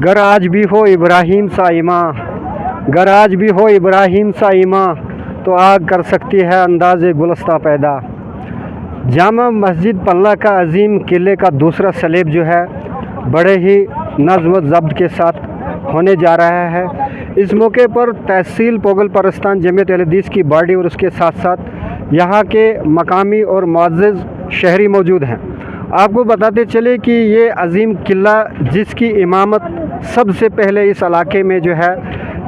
گر آج بھی ہو ابراہیم سا ایماں، گر آج بھی ہو ابراہیم سا ایماں، تو آگ کر سکتی ہے انداز گلستہ پیدا۔ جامع مسجد پلہ کا عظیم قلعے کا دوسرا سلیب جو ہے بڑے ہی نظم و ضبط کے ساتھ ہونے جا رہا ہے۔ اس موقع پر تحصیل پوگل پرستان جمعیت اہل حدیث کی باڈی اور اس کے ساتھ ساتھ یہاں کے مقامی اور معزز شہری موجود ہیں۔ آپ کو بتاتے چلے کہ یہ عظیم قلعہ جس کی امامت سب سے پہلے اس علاقے میں جو ہے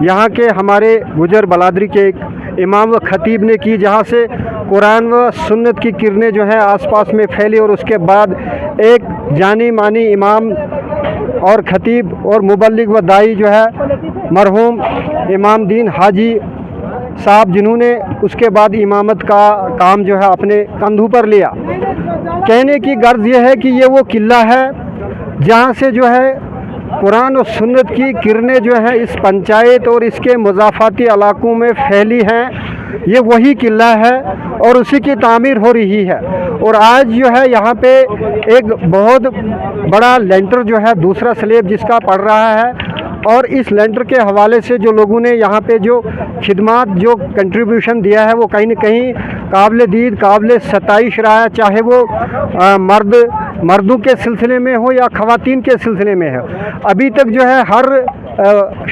یہاں کے ہمارے گجر بلادری کے ایک امام و خطیب نے کی، جہاں سے قرآن و سنت کی کرنیں جو ہیں آس پاس میں پھیلی، اور اس کے بعد ایک جانی مانی امام اور خطیب اور مبلغ و داعی جو ہے مرحوم امام دین حاجی صاحب، جنہوں نے اس کے بعد امامت کا کام جو ہے اپنے کندھوں پر لیا۔ کہنے کی غرض یہ ہے کہ یہ وہ قلعہ ہے جہاں سے جو ہے قرآن و سنت کی کرنیں جو ہیں اس پنچایت اور اس کے مضافاتی علاقوں میں پھیلی ہیں۔ یہ وہی قلعہ ہے اور اسی کی تعمیر ہو رہی ہے، اور آج جو ہے یہاں پہ ایک بہت بڑا لینٹر جو ہے دوسرا سلیب جس کا پڑ رہا ہے، اور اس لینٹر کے حوالے سے جو لوگوں نے یہاں پہ جو خدمات جو کنٹریبیوشن دیا ہے وہ کہیں نہ کہیں قابل دید قابل ستائش رہا ہے، چاہے وہ مردوں کے سلسلے میں ہو یا خواتین کے سلسلے میں ہو۔ ابھی تک جو ہے ہر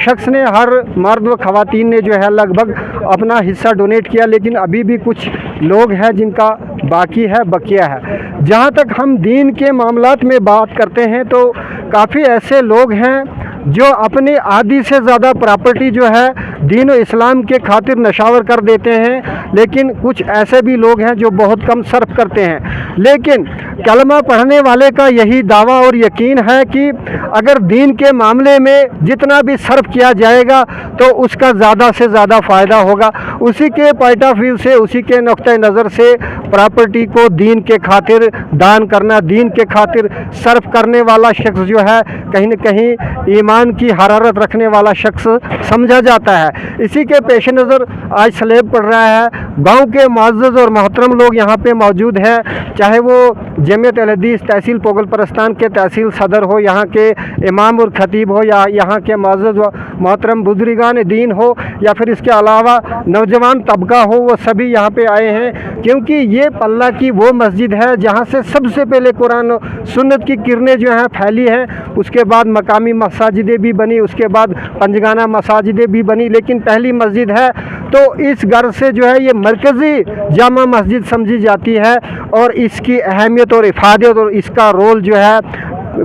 شخص نے، ہر مرد و خواتین نے جو ہے لگ بھگ اپنا حصہ ڈونیٹ کیا، لیکن ابھی بھی کچھ لوگ ہیں جن کا باقی ہے، بقیہ ہے۔ جہاں تک ہم دین کے معاملات میں بات کرتے ہیں تو کافی ایسے لوگ ہیں جو اپنی آدھی سے زیادہ پراپرٹی جو ہے دین و اسلام کے خاطر نشاور کر دیتے ہیں، لیکن کچھ ایسے بھی لوگ ہیں جو بہت کم صرف کرتے ہیں۔ لیکن کلمہ پڑھنے والے کا یہی دعویٰ اور یقین ہے کہ اگر دین کے معاملے میں جتنا بھی صرف کیا جائے گا تو اس کا زیادہ سے زیادہ فائدہ ہوگا۔ اسی کے پوائنٹ آف ویو سے، اسی کے نقطۂ نظر سے پراپرٹی کو دین کے خاطر دان کرنا، دین کے خاطر صرف کرنے والا شخص جو ہے کہیں نہ کہیں ایمان کی حرارت رکھنے والا شخص سمجھا جاتا ہے۔ اسی کے پیش نظر آج سلیب پڑ رہا ہے۔ گاؤں کے معزز اور محترم لوگ یہاں پہ موجود ہیں، چاہے وہ جمعیت اہل حدیث تحصیل پوگل پرستان کے تحصیل صدر ہو، یہاں کے امام اور خطیب ہو، یا یہاں کے معزز و محترم بزرگان دین ہو، یا پھر اس کے علاوہ نوجوان طبقہ ہو، وہ سبھی یہاں پہ آئے ہیں، کیونکہ یہ پلہ کی وہ مسجد ہے جہاں سے سب سے پہلے قرآن و سنت کی کرنیں جو ہیں پھیلی ہیں۔ اس کے بعد مقامی مساجدیں بھی بنی، اس کے بعد پنجگانہ مساجدیں بھی بنی، لیکن پہلی مسجد ہے تو اس غرض سے جو ہے یہ مرکزی جامع مسجد سمجھی جاتی ہے، اور اس کی اہمیت اور افادیت اور اس کا رول جو ہے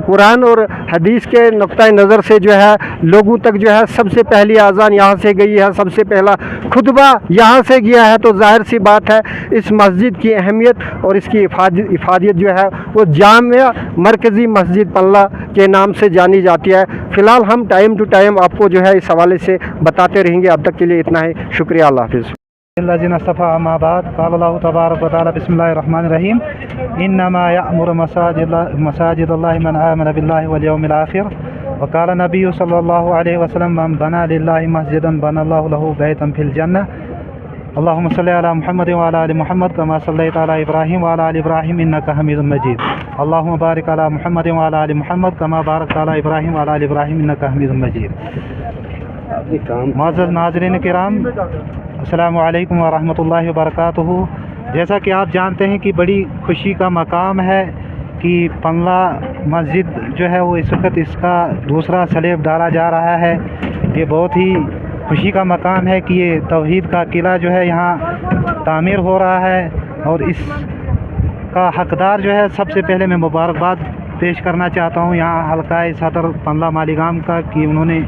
قرآن اور حدیث کے نقطۂ نظر سے جو ہے لوگوں تک جو ہے سب سے پہلی اذان یہاں سے گئی ہے، سب سے پہلا خطبہ یہاں سے گیا ہے، تو ظاہر سی بات ہے اس مسجد کی اہمیت اور اس کی افادیت جو ہے وہ جامع مرکزی مسجد پلہ کے نام سے جانی جاتی ہے۔ فی الحال ہم ٹائم ٹو ٹائم آپ کو جو ہے اس حوالے سے بتاتے رہیں گے۔ اب تک کے لیے اتنا ہی، شکریہ، اللہ حافظ۔ الذين اصطفى اما بعد قال الله تبارك وتعالى بسم الله الرحمن الرحيم انما يأمر مساجد الله من آمن بالله واليوم الآخر وقال النبي صلى الله عليه وسلم من بنى لله مسجدا بنى الله له بيتا في الجنة اللهم صل على محمد وعلى آل محمد كما صليت على إبراهيم وعلى آل إبراهيم إنك حميد مجيد اللهم بارك على محمد وعلى آل محمد كما باركت على إبراهيم وعلى آل إبراهيم إنك حميد مجيد۔ معزز ناظرین کرام، السلام علیکم ورحمۃ اللہ وبرکاتہ۔ جیسا کہ آپ جانتے ہیں کہ بڑی خوشی کا مقام ہے کہ پنلا مسجد جو ہے وہ اس وقت اس کا دوسرا سلیب ڈالا جا رہا ہے۔ یہ بہت ہی خوشی کا مقام ہے کہ یہ توحید کا قلعہ جو ہے یہاں تعمیر ہو رہا ہے، اور اس کا حقدار جو ہے سب سے پہلے میں مبارکباد پیش کرنا چاہتا ہوں یہاں حلقہ صدر پنلا مالیگام کا، کہ انہوں نے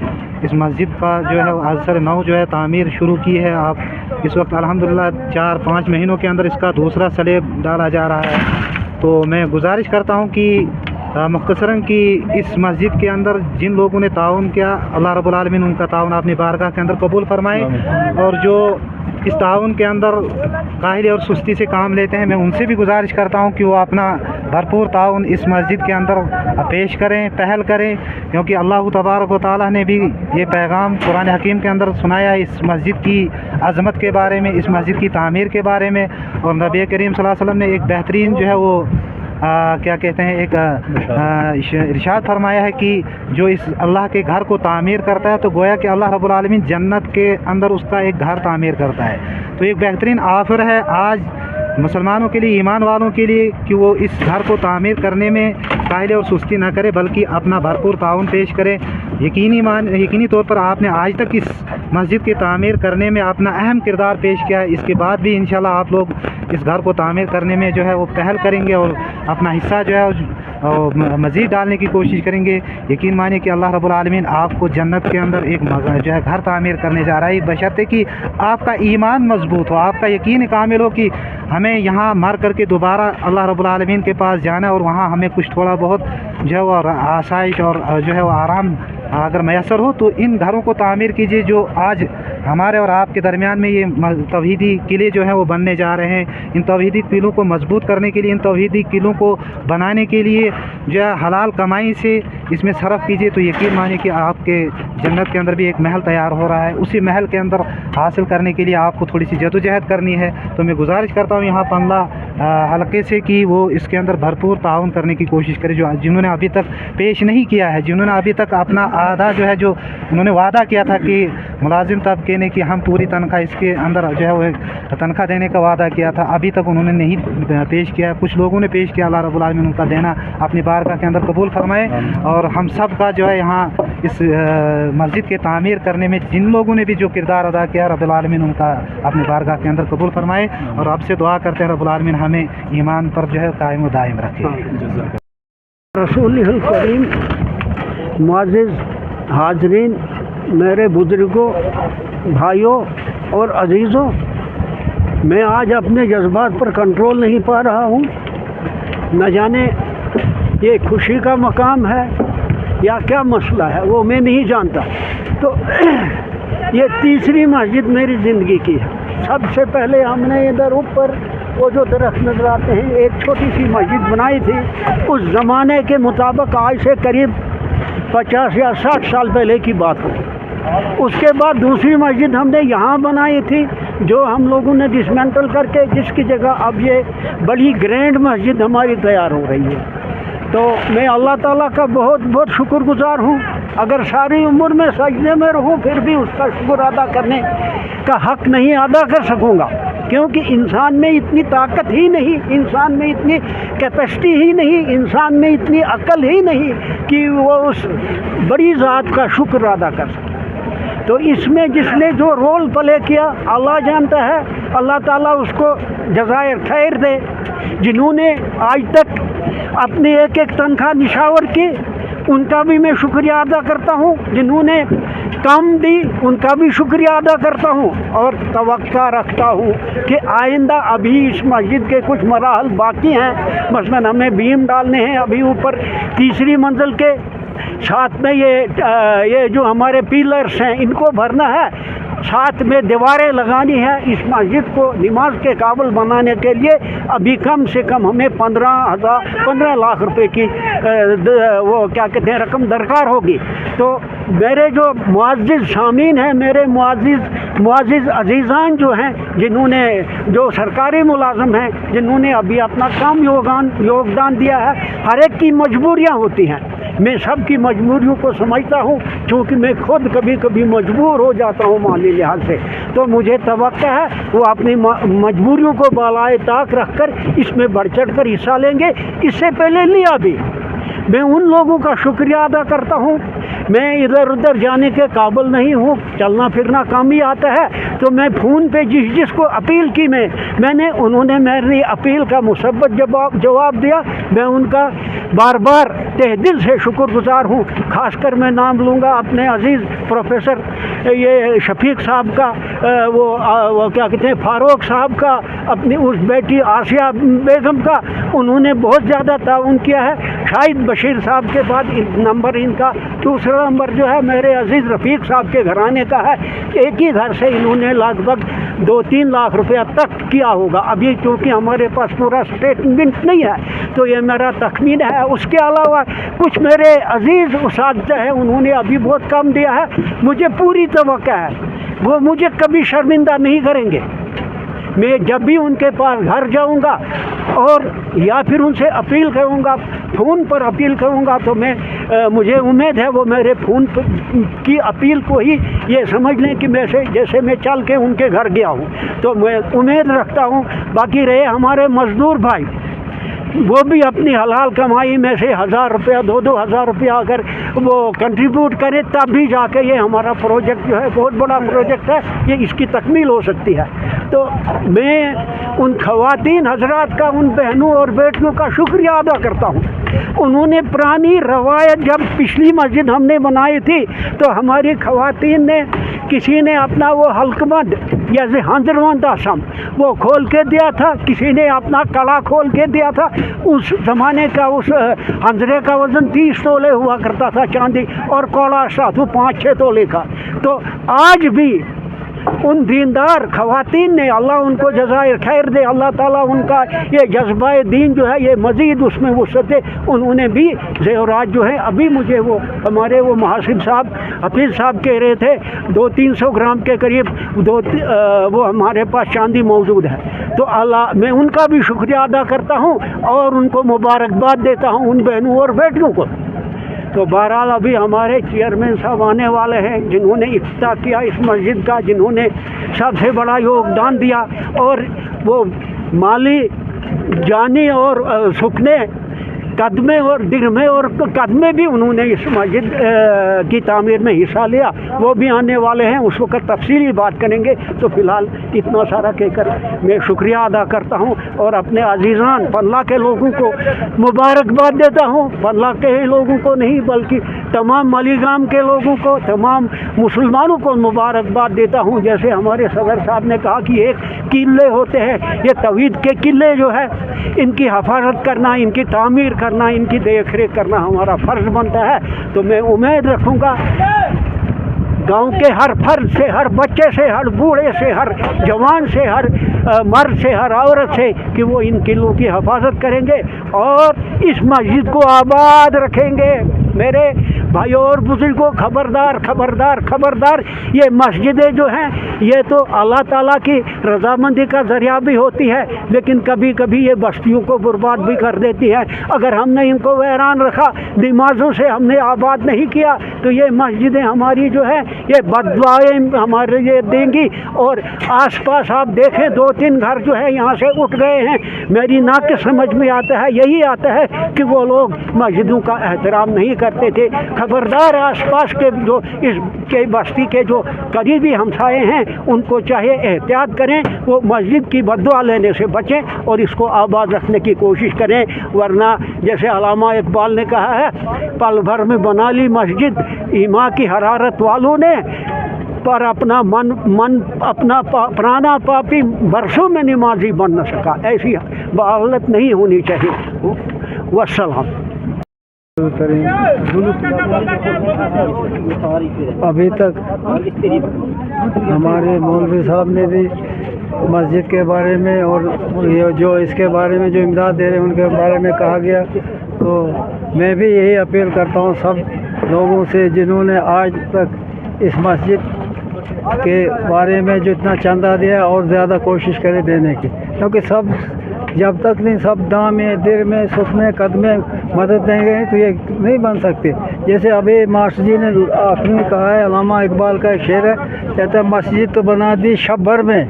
اس مسجد کا جو ہے اثر نو جو ہے تعمیر شروع کی ہے۔ آپ اس وقت الحمدللہ 4-5 مہینوں کے اندر اس کا دوسرا سلیب ڈالا جا رہا ہے۔ تو میں گزارش کرتا ہوں کہ مختصراً کہ اس مسجد کے اندر جن لوگوں نے تعاون کیا، اللہ رب العالمین ان کا تعاون اپنی بارگاہ کے اندر قبول فرمائے، اور جو اس تعاون کے اندر کاہلی اور سستی سے کام لیتے ہیں میں ان سے بھی گزارش کرتا ہوں کہ وہ اپنا بھرپور تعاون اس مسجد کے اندر پیش کریں، پہل کریں، کیونکہ اللہ تبارک و تعالیٰ نے بھی یہ پیغام قرآن حکیم کے اندر سنایا اس مسجد کی عظمت کے بارے میں، اس مسجد کی تعمیر کے بارے میں، اور نبی کریم صلی اللہ علیہ وسلم نے ایک بہترین جو ہے وہ کیا کہتے ہیں ایک ارشاد فرمایا ہے کہ جو اس اللہ کے گھر کو تعمیر کرتا ہے تو گویا کہ اللہ رب العالمین جنت کے اندر اس کا ایک گھر تعمیر کرتا ہے. تو ایک بہترین آفر ہے آج مسلمانوں کے لیے، ایمان والوں کے لیے، کہ وہ اس گھر کو تعمیر کرنے میں کاہلی اور سستی نہ کرے بلکہ اپنا بھرپور تعاون پیش کرے. یقینی طور پر آپ نے آج تک اس مسجد کی تعمیر کرنے میں اپنا اہم کردار پیش کیا ہے. اس کے بعد بھی انشاءاللہ آپ لوگ اس گھر کو تعمیر کرنے میں جو ہے وہ پہل کریں گے اور اپنا حصہ جو ہے مزید ڈالنے کی کوشش کریں گے. یقین مانیں کہ اللہ رب العالمین آپ کو جنت کے اندر ایک جو ہے گھر تعمیر کرنے جا رہا ہے، بشرطے کہ آپ کا ایمان مضبوط ہو، آپ کا یقین کامل ہو کہ ہمیں یہاں مر کر کے دوبارہ اللہ رب العالمین کے پاس جانا ہے اور وہاں ہمیں کچھ تھوڑا بہت جو ہے وہ آسائش اور جو ہے وہ آرام اگر میسر ہو. تو ان گھروں کو تعمیر کیجیے جو آج ہمارے اور آپ کے درمیان میں یہ توحیدی قلعے جو ہیں وہ بننے جا رہے ہیں. ان توحیدی قلعوں کو مضبوط کرنے کے لیے، ان توحیدی قلعوں کو بنانے کے لیے جو ہے حلال کمائی سے اس میں صرف کیجیے تو یقین مانیں کہ آپ کے جنت کے اندر بھی ایک محل تیار ہو رہا ہے. اسی محل کے اندر حاصل کرنے کے لیے آپ کو تھوڑی سی جدوجہد کرنی ہے. تو میں گزارش کرتا ہوں یہاں پنلا حلقے سے کہ وہ اس کے اندر بھرپور تعاون کرنے کی کوشش کرے. جنہوں نے ابھی تک پیش نہیں کیا ہے، جنہوں نے ابھی تک اپنا آدھا جو ہے جو انہوں نے وعدہ کیا تھا کہ ملازم طبقے نے کہ ہم پوری تنخواہ اس کے اندر جو ہے وہ تنخواہ دینے کا وعدہ کیا تھا، ابھی تک انہوں نے نہیں پیش کیا. کچھ لوگوں نے پیش کیا. اللہ رب العالمین ان کا دینا اپنی بارگاہ کے اندر قبول فرمائے اور ہم سب کا جو ہے یہاں اس مسجد کے تعمیر کرنے میں جن لوگوں نے بھی جو کردار ادا کیا رب العالمین ان کا اپنی بارگاہ کے اندر قبول فرمائے. اور اب سے دعا کرتے ہیں رب العالمین ہمیں ایمان پر جو ہے قائم و دائم رکھے. رسول الکریم، معزز حاضرین، میرے بزرگوں، بھائیوں اور عزیزوں، میں آج اپنے جذبات پر کنٹرول نہیں پا رہا ہوں. نہ جانے یہ خوشی کا مقام ہے یا کیا مسئلہ ہے وہ میں نہیں جانتا. تو یہ تیسری مسجد میری زندگی کی ہے. سب سے پہلے ہم نے ادھر اوپر وہ جو درخت نظر آتے ہیں ایک چھوٹی سی مسجد بنائی تھی. اس زمانے کے مطابق آج سے قریب 50 یا 60 سال پہلے کی بات ہو. اس کے بعد دوسری مسجد ہم نے یہاں بنائی تھی جو ہم لوگوں نے ڈسمینٹل کر کے جس کی جگہ اب یہ بڑی گرینڈ مسجد ہماری تیار ہو رہی ہے. تو میں اللہ تعالیٰ کا بہت بہت شکر گزار ہوں. اگر ساری عمر میں سجدے میں رہوں پھر بھی اس کا شکر ادا کرنے کا حق نہیں ادا کر سکوں گا، کیونکہ انسان میں اتنی طاقت ہی نہیں، انسان میں اتنی کیپیسٹی ہی نہیں، انسان میں اتنی عقل ہی نہیں کہ وہ اس بڑی ذات کا شکر ادا کر سکے. تو اس میں جس نے جو رول پلے کیا اللہ جانتا ہے. اللہ تعالیٰ اس کو جزائے خیر دے. جنہوں نے آج تک اپنی ایک ایک تنخواہ نشاور کی ان کا بھی میں شکریہ ادا کرتا ہوں. جنہوں نے کم دی ان کا بھی شکریہ ادا کرتا ہوں اور توقع رکھتا ہوں کہ آئندہ ابھی اس مسجد کے کچھ مراحل باقی ہیں. مثلا ہمیں بیم ڈالنے ہیں ابھی اوپر تیسری منزل کے، ساتھ میں یہ جو ہمارے پیلرز ہیں ان کو بھرنا ہے، ساتھ میں دیواریں لگانی ہے. اس مسجد کو نماز کے قابل بنانے کے لیے ابھی کم سے کم ہمیں 15 لاکھ روپے کی وہ کیا کہتے ہیں رقم درکار ہوگی. تو میرے جو معزز سامعین ہیں، میرے معزز عزیزان جو ہیں، جنہوں نے جو سرکاری ملازم ہیں، جنہوں نے ابھی اپنا کام یوگدان دیا ہے، ہر ایک کی مجبوریاں ہوتی ہیں. میں سب کی مجبوریوں کو سمجھتا ہوں کیونکہ میں خود کبھی کبھی مجبور ہو جاتا ہوں مالی لحاظ سے. تو مجھے توقع ہے وہ اپنی مجبوریوں کو بالائے طاق رکھ کر اس میں بڑھ چڑھ کر حصہ لیں گے. اس سے پہلے لیا بھی. میں ان لوگوں کا شکریہ ادا کرتا ہوں. میں ادھر ادھر جانے کے قابل نہیں ہوں، چلنا پھرنا کام ہی آتا ہے. تو میں فون پہ جس کو اپیل کی میں نے انہوں نے میری اپیل کا مثبت جواب دیا. میں ان کا بار بار تہ دل سے شکر گزار ہوں. خاص کر میں نام لوں گا اپنے عزیز پروفیسر یہ شفیق صاحب کا، وہ کیا کہتے ہیں فاروق صاحب کا، اپنی اس بیٹی آسیہ بیگم کا. انہوں نے بہت زیادہ تعاون کیا ہے. شاہد بشیر صاحب کے بعد نمبر ان کا دوسرا نمبر جو ہے میرے عزیز رفیق صاحب کے گھرانے کا ہے. ایک ہی گھر سے انہوں نے لگ بھگ 2-3 لاکھ روپیہ تک کیا ہوگا. ابھی چونکہ ہمارے پاس پورا اسٹیٹمنٹ نہیں ہے تو یہ میرا تخمین ہے. اس کے علاوہ کچھ میرے عزیز اساتذہ ہیں، انہوں نے ابھی بہت کم دیا ہے. مجھے پوری توقع ہے وہ مجھے کبھی شرمندہ نہیں کریں گے. میں جب بھی ان کے پاس گھر جاؤں گا اور یا پھر ان سے اپیل کروں گا، فون پر اپیل کروں گا، تو مجھے امید ہے وہ میرے فون کی اپیل کو ہی یہ سمجھ لیں کہ جیسے میں چل کے ان کے گھر گیا ہوں، تو میں امید رکھتا ہوں۔ باقی رہے ہمارے مزدور بھائی، وہ بھی اپنی حلال کمائی میں سے 1000 روپیہ 2000 روپیہ اگر وہ کنٹریبیوٹ کرے، تب بھی جا کے یہ ہمارا پروجیکٹ جو ہے، بہت بڑا پروجیکٹ ہے، یہ اس کی تکمیل ہو سکتی ہے۔ تو میں ان خواتین حضرات کا، ان بہنوں اور بیٹیوں کا شکریہ ادا کرتا ہوں۔ انہوں نے پرانی روایت، جب پچھلی مسجد ہم نے بنائی تھی تو ہماری خواتین نے، کسی نے اپنا وہ حلقمند یا ہنجروند آسم وہ کھول کے دیا تھا، کسی نے اپنا کڑا کھول کے دیا تھا۔ اس زمانے کا اس ہنجرے کا وزن 30 تولے ہوا کرتا تھا چاندی، اور کوڑا ساتھ 5-6 تولے کا۔ تو آج بھی ان دیندار خواتین نے، اللہ ان کو جزائے خیر دے، اللہ تعالیٰ ان کا یہ جذبہ دین جو ہے یہ مزید اس میں وسعت دے، انہوں نے بھی زیورات جو ہے، ابھی مجھے وہ ہمارے وہ محاسب صاحب، حفیظ صاحب کہہ رہے تھے 200-300 گرام کے قریب وہ ہمارے پاس چاندی موجود ہے۔ تو اللہ، میں ان کا بھی شکریہ ادا کرتا ہوں اور ان کو مبارکباد دیتا ہوں، ان بہنوں اور بیٹیوں کو۔ تو بہرحال ابھی ہمارے چیئرمین صاحب آنے والے ہیں، جنہوں نے افتتاح کیا اس مسجد کا، جنہوں نے سب سے بڑا یوگدان دیا، اور وہ مالی، جانی اور سکنے، قدمے اور درمے اور قدمے بھی انہوں نے اس مسجد کی تعمیر میں حصہ لیا، وہ بھی آنے والے ہیں، اس وقت تفصیلی بات کریں گے۔ تو فی الحال اتنا سارا کہہ کر میں شکریہ ادا کرتا ہوں، اور اپنے عزیزان پنلا کے لوگوں کو مبارکباد دیتا ہوں، پنلا کے ہی لوگوں کو نہیں بلکہ تمام مالیگام کے لوگوں کو، تمام مسلمانوں کو مبارکباد دیتا ہوں۔ جیسے ہمارے صدر صاحب نے کہا کہ ایک قلعے ہوتے ہیں، یہ توحید کے قلعے جو ہے، ان کی حفاظت کرنا، ان کی تعمیر کرنا، ان کی دیکھ ریکھ کرنا ہمارا فرض بنتا ہے۔ تو میں امید رکھوں گا گاؤں کے ہر فرد سے، ہر بچے سے، ہر بوڑھے سے، ہر جوان سے، ہر مرد سے، ہر عورت سے، کہ وہ ان قلعوں کی حفاظت کریں گے اور اس مسجد کو آباد رکھیں گے۔ میرے بھائیوں اور بزرگوں، خبردار خبردار خبردار، یہ مسجدیں جو ہیں یہ تو اللہ تعالیٰ کی رضامندی کا ذریعہ بھی ہوتی ہے، لیکن کبھی کبھی یہ بستیوں کو برباد بھی کر دیتی ہے۔ اگر ہم نے ان کو ویران رکھا، نمازوں سے ہم نے آباد نہیں کیا، تو یہ مسجدیں ہماری جو ہے یہ بد دعائیں ہمارے لیے دیں گی۔ اور آس پاس آپ دیکھیں 2-3 گھر جو ہے یہاں سے اٹھ گئے ہیں۔ میری ناقص سمجھ میں آتا ہے، یہی آتا ہے کہ وہ لوگ مسجدوں کا احترام نہیں کرتے تھے۔ خبردار، آس پاس کے جو اس کے بستی کے جو قریبی ہمسائے ہیں ان کو چاہے احتیاط کریں، وہ مسجد کی بددعا لینے سے بچیں اور اس کو آباد رکھنے کی کوشش کریں، ورنہ جیسے علامہ اقبال نے کہا ہے، پل بھر میں بنا لی مسجد ایمان کی حرارت والوں نے، پر اپنا من اپنا پرانا پاپی برسوں میں نمازی بن نہ سکا۔ ایسی حالت نہیں ہونی چاہیے۔ والسلام۔ ابھی تک ہمارے مولوی صاحب نے بھی مسجد کے بارے میں اور جو اس کے بارے میں جو امداد دے رہے ہیں ان کے بارے میں کہا گیا، تو میں بھی یہی اپیل کرتا ہوں سب لوگوں سے جنہوں نے آج تک اس مسجد کے بارے میں جو اتنا چندہ دیا اور زیادہ کوشش کرے دینے کی، کیونکہ سب جب تک نہیں سب دام میں، دیر میں، سکھ میں، قد میں مدد دیں گے تو یہ نہیں بن سکتے۔ جیسے ابھی ماسٹر جی نے آخری میں کہا ہے، علامہ اقبال کا ایک شعر ہے، کہتا ہے مسجد تو بنا دی شب بھر میں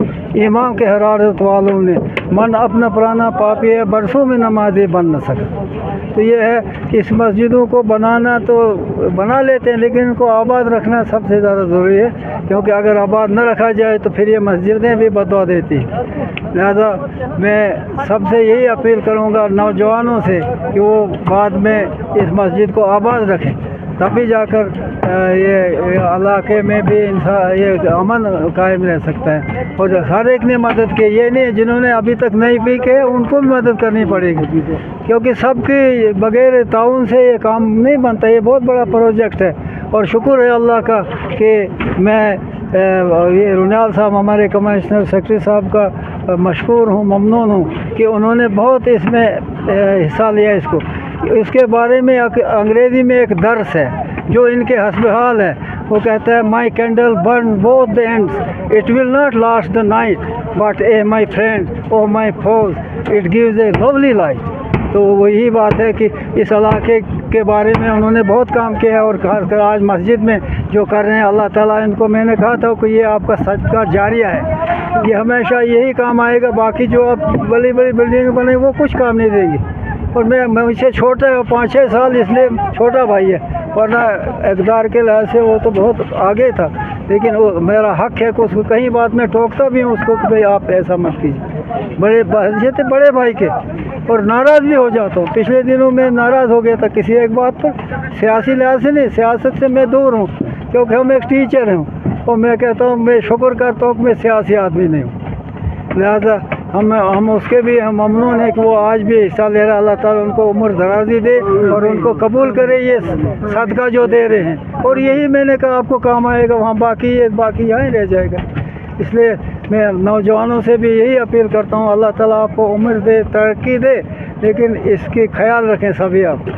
امام کے حرارت والوں نے، من اپنا پرانا پاپی ہے برسوں میں نمازی بن نہ سکا۔ تو یہ ہے کہ اس مسجدوں کو بنانا تو بنا لیتے ہیں، لیکن ان کو آباد رکھنا سب سے زیادہ ضروری ہے، کیونکہ اگر آباد نہ رکھا جائے تو پھر یہ مسجدیں بھی بددعا دیتی ہیں۔ لہذا میں سب سے یہی اپیل کروں گا نوجوانوں سے کہ وہ بعد میں اس مسجد کو آباد رکھیں، تبھی جا کر یہ علاقے میں بھی یہ امن قائم رہ سکتا ہے۔ اور ہر ایک نے مدد کی، یہ نہیں جنہوں نے ابھی تک نہیں بھی کہ ان کو بھی مدد کرنی پڑے گی، کیونکہ سب کی بغیر تعاون سے یہ کام نہیں بنتا۔ یہ بہت بڑا پروجیکٹ ہے، اور شکر ہے اللہ کا کہ میں یہ رونیال صاحب ہمارے کمشنر سیکرٹری صاحب کا مشکور ہوں، ممنون ہوں کہ انہوں نے بہت اس میں حصہ لیا۔ اس کے بارے میں انگریزی میں ایک درس ہے جو ان کے حسب حال ہے، وہ کہتا ہے my candle burn both the ends, it will not last the night but my friend, oh my foes, it gives a lovely light. تو وہی بات ہے کہ اس علاقے کے بارے میں انہوں نے بہت کام کیا ہے، اور خاص کر آج مسجد میں جو کر رہے ہیں، اللہ تعالیٰ ان کو، میں نے کہا تھا کہ یہ آپ کا صدقہ جاریہ ہے، یہ ہمیشہ یہی کام آئے گا، باقی جو اب بڑی بڑی بلڈنگ بنے وہ کچھ کام نہیں دیں گی. اور میں مجھ سے چھوٹا ہے، 5-6 سال، اس لیے چھوٹا بھائی ہے، ورنہ اقدار کے لحاظ سے وہ تو بہت آگے تھا، لیکن وہ میرا حق ہے کہ اس کو کہیں بات میں ٹوکتا بھی ہوں اس کو کہ بھئی آپ ایسا مت کیجیے، بڑے بھائی کے، اور ناراض بھی ہو جاتا ہوں. پچھلے دنوں میں ناراض ہو گیا تھا کسی ایک بات پر، سیاسی لحاظ سے نہیں، سیاست سے میں دور ہوں کیونکہ ہم ایک ٹیچر ہوں، اور میں کہتا ہوں میں شکر کرتا ہوں کہ میں سیاسی آدمی نہیں ہوں، لہذا ہم اس کے بھی ہم ممنون ہیں کہ وہ آج بھی حصہ لے رہا. اللہ تعالیٰ ان کو عمر درازی دے اور ان کو قبول کرے یہ صدقہ جو دے رہے ہیں، اور یہی میں نے کہا آپ کو کام آئے گا وہاں، باقی یہاں ہی رہ جائے گا. اس لیے میں نوجوانوں سے بھی یہی اپیل کرتا ہوں، اللہ تعالیٰ آپ کو عمر دے، ترقی دے، لیکن اس کی خیال رکھیں سبھی. آپ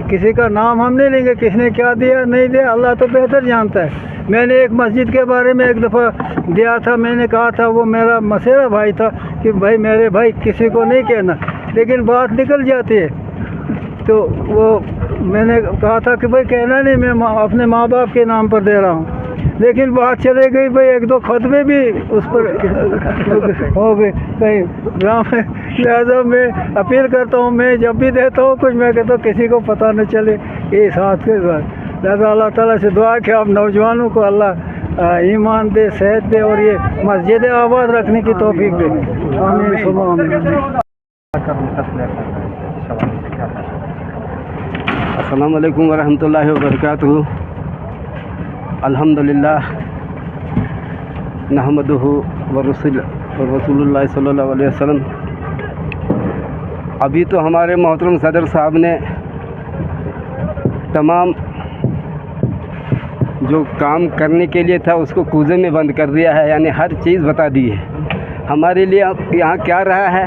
کسی کا نام ہم نہیں لیں گے، کس نے کیا دیا نہیں دیا، اللہ تو بہتر جانتا ہے. میں نے ایک مسجد کے بارے میں ایک دفعہ دیا تھا، میں نے کہا تھا، وہ میرا مسیرا بھائی تھا کہ بھائی میرے بھائی کسی کو نہیں کہنا، لیکن بات نکل جاتی ہے، تو وہ میں نے کہا تھا کہ بھائی کہنا نہیں، میں اپنے ماں باپ کے نام پر دے رہا ہوں، لیکن بات چلے گئی بھائی 1-2 خطبے بھی اس پر ہو گئے کہیں ڈرامے. لہٰذا میں اپیل کرتا ہوں، میں جب بھی دیتا ہوں کچھ میں کہتا ہوں کسی کو پتہ نہ چلے اس ہاتھ کے ساتھ. لہٰذا اللہ تعالیٰ سے دعا کہ آپ نوجوانوں کو اللہ ایمان دے، صحت دے، اور یہ مسجد آباد رکھنے کی توفیق دے. آمین ثم آمین. السلام علیکم ورحمۃ اللہ وبرکاتہ. الحمدللہ نحمدہ ورسول اللہ صلی اللہ علیہ وسلم. ابھی تو ہمارے محترم صدر صاحب نے تمام جو کام کرنے کے لیے تھا اس کو کوزے میں بند کر دیا ہے، یعنی ہر چیز بتا دی ہے. ہمارے لیے اب یہاں کیا رہا ہے،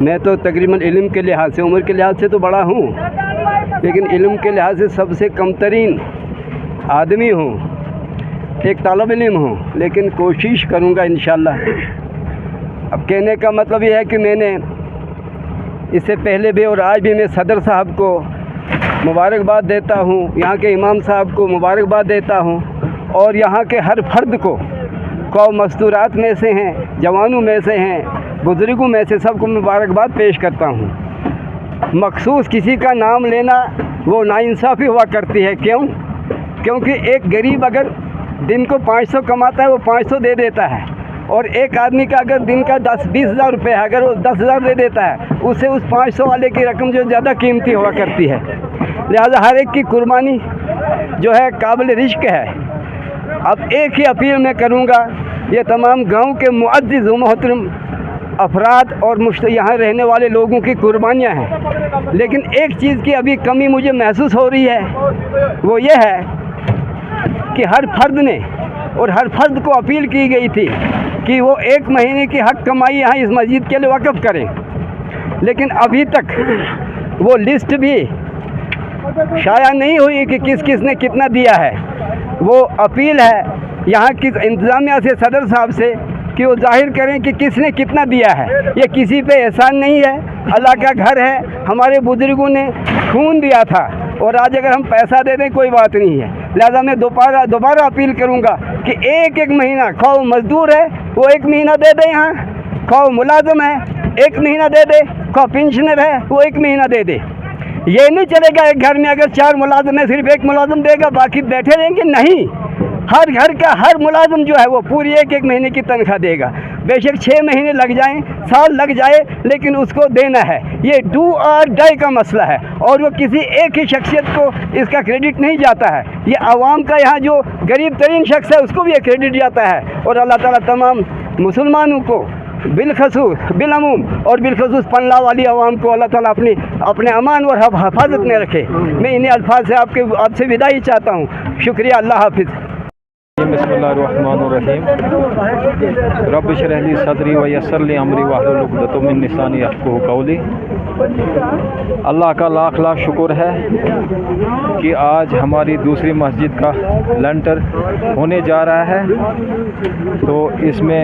میں تو تقریباً علم کے لحاظ سے، عمر کے لحاظ سے تو بڑا ہوں، لیکن علم کے لحاظ سے سب سے کم ترین آدمی ہوں، ایک طالب علم ہوں، لیکن کوشش کروں گا انشاءاللہ. اب کہنے کا مطلب یہ ہے کہ میں نے اس سے پہلے بھی اور آج بھی میں صدر صاحب کو مبارکباد دیتا ہوں، یہاں کے امام صاحب کو مبارکباد دیتا ہوں، اور یہاں کے ہر فرد کو مستورات میں سے ہیں، جوانوں میں سے ہیں، بزرگوں میں سے، سب کو مبارکباد پیش کرتا ہوں. مخصوص کسی کا نام لینا وہ ناانصافی ہوا کرتی ہے. کیونکہ ایک غریب اگر دن کو 500 کماتا ہے وہ 500 دے دیتا ہے، اور ایک آدمی کا اگر دن کا 10-20 ہزار روپے ہے، اگر وہ 10,000 دے دیتا ہے، اسے اس 500 والے کی رقم جو زیادہ قیمتی ہوا کرتی ہے. لہذا ہر ایک کی قربانی جو ہے قابل رزق ہے. اب ایک ہی اپیل میں کروں گا، یہ تمام گاؤں کے معزز و محترم افراد اور یہاں رہنے والے لوگوں کی قربانیاں ہیں، لیکن ایک چیز کی ابھی کمی مجھے محسوس ہو رہی ہے، وہ یہ ہے کہ ہر فرد نے اور ہر فرد کو اپیل کی گئی تھی کہ وہ 1 مہینے کی حق کمائی یہاں اس مسجد کے لیے وقف کریں، لیکن ابھی تک وہ لسٹ بھی شائع نہیں ہوئی کہ کس کس نے کتنا دیا ہے. وہ اپیل ہے یہاں کی انتظامیہ سے، صدر صاحب سے، کہ وہ ظاہر کریں کہ کس نے کتنا دیا ہے. یہ کسی پہ احسان نہیں ہے، اللہ کا گھر ہے، ہمارے بزرگوں نے خون دیا تھا، اور آج اگر ہم پیسہ دے دیں کوئی بات نہیں ہے. لہذا میں دوبارہ اپیل کروں گا کہ ایک مہینہ، خواہ مزدور ہے وہ 1 مہینہ دے دے، یہاں خواہ ملازم ہے 1 مہینہ دے دے، خواہ پنشنر ہے وہ 1 مہینہ دے دے. یہ نہیں چلے گا ایک گھر میں اگر 4 ملازم ہے صرف 1 ملازم دے گا باقی بیٹھے رہیں گے، نہیں. ہر گھر کا ہر ملازم جو ہے وہ پوری 1 مہینے کی تنخواہ دے گا. بے شک 6 مہینے لگ جائیں، سال لگ جائے، لیکن اس کو دینا ہے. یہ ڈو اور ڈائی کا مسئلہ ہے، اور وہ کسی ایک ہی شخصیت کو اس کا کریڈٹ نہیں جاتا ہے. یہ عوام کا یہاں جو غریب ترین شخص ہے اس کو بھی یہ کریڈٹ جاتا ہے. اور اللہ تعالیٰ تمام مسلمانوں کو بالعموم اور بالخصوص پنلا والی عوام کو اللہ تعالیٰ اپنے امان اور حفاظت میں رکھے. میں انہیں الفاظ سے آپ سے وداعی چاہتا ہوں. شکریہ. اللہ حافظ. بسم اللہ الرحمن الرحیم رب اشرح لی صدری ویسر لی امری واحلل عقدۃ من لسانی یفقہوا قولی۔ اللہ کا لاکھ لاکھ شکر ہے کہ آج ہماری دوسری مسجد کا لنٹر ہونے جا رہا ہے، تو اس میں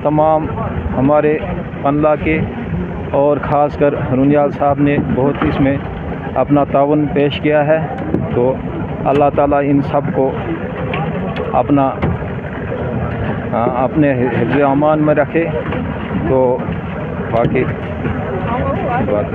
تمام ہمارے پنلا کے اور خاص کر رونیال صاحب نے بہت اس میں اپنا تعاون پیش کیا ہے، تو اللہ تعالیٰ ان سب کو اپنے حفظ امان میں رکھے، تو باقی بات